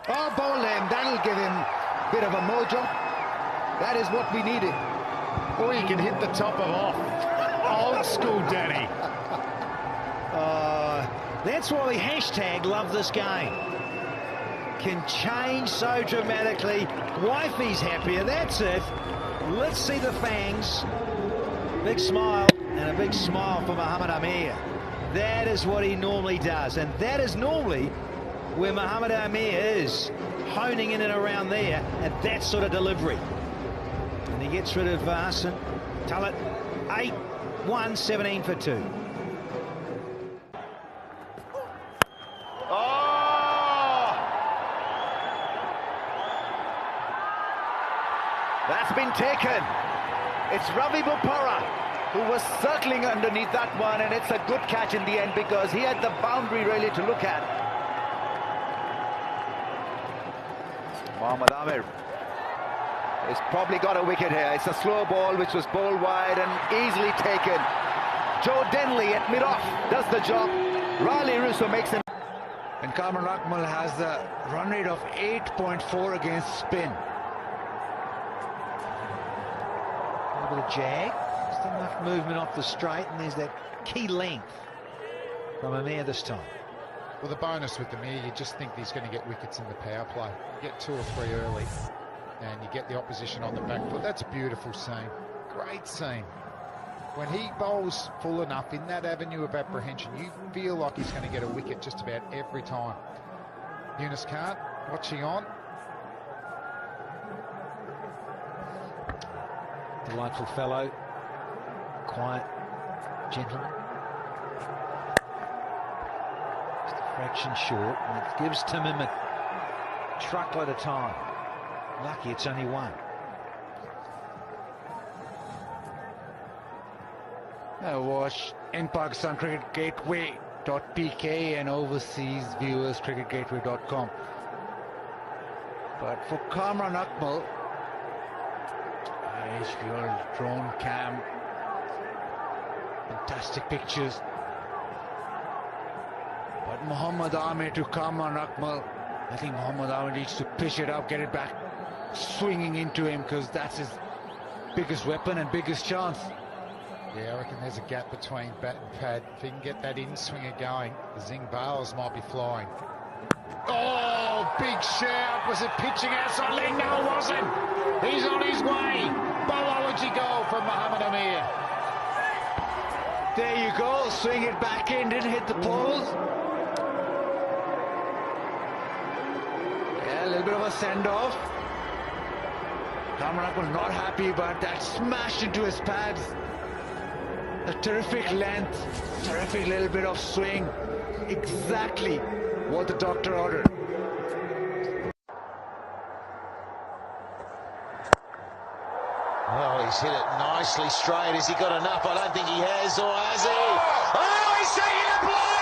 Oh, bowl him. That'll give him a bit of a mojo. That is what we needed. Or you can hit the top of off. Old school, Danny. That's why we hashtag love this game. Can change so dramatically. Wifey's happier, that's it. Let's see the fangs. Big smile, and a big smile for Mohamed Amir. That is what he normally does, and that is normally where Mohamed Amir is, honing in and around there at that sort of delivery. And he gets rid of Hassan. Tullet, 8-1, 17 for 2. That's been taken. It's Ravi Bopara who was circling underneath that one, and it's a good catch in the end because he had the boundary really to look at. Mohamed Amir has probably got a wicket here. It's a slow ball which was bowled wide and easily taken. Joe Denley at mid-off does the job. Riley Russo makes him. And Kamran Akmal has a run rate of 8.4 against spin. A bit of jag, just enough movement off the straight, and there's that key length from Amir this time. Well, the bonus with Amir, you just think he's going to get wickets in the power play. You get 2 or 3 early, and you get the opposition on the back foot. That's a beautiful seam, great seam. When he bowls full enough in that avenue of apprehension, you feel like he's going to get a wicket just about every time. Yunus Khan watching on. Delightful fellow, quiet gentleman. Just a fraction short, and it gives Tim him a truckload of time. Lucky it's only 1. Watch in Pakistan Cricket Gateway.pk and overseas viewers cricketgateway.com. But for Kamran Akmal, HPL drone cam, fantastic pictures. But Mohamed Amir to Kamran Akmal, I think Mohamed Amir needs to pitch it up, get it back, swinging into him, because that's his biggest weapon and biggest chance. Yeah, I reckon there's a gap between bat and pad. If he can get that in-swinger going, the Zing bowlers might be flying. Oh, big shout. Was it pitching outside leg? No, it wasn't. He's on his way. Bowology goal from Mohamed Amir. There you go, swing it back in, didn't hit the poles. Yeah, a little bit of a send-off. Kamran Akmal not happy, but that smashed into his pads. A terrific length, terrific little bit of swing. Exactly what the doctor ordered. Oh, he's hit it nicely straight. Has he got enough? I don't think he has, or has he? Oh, he's taking a blow!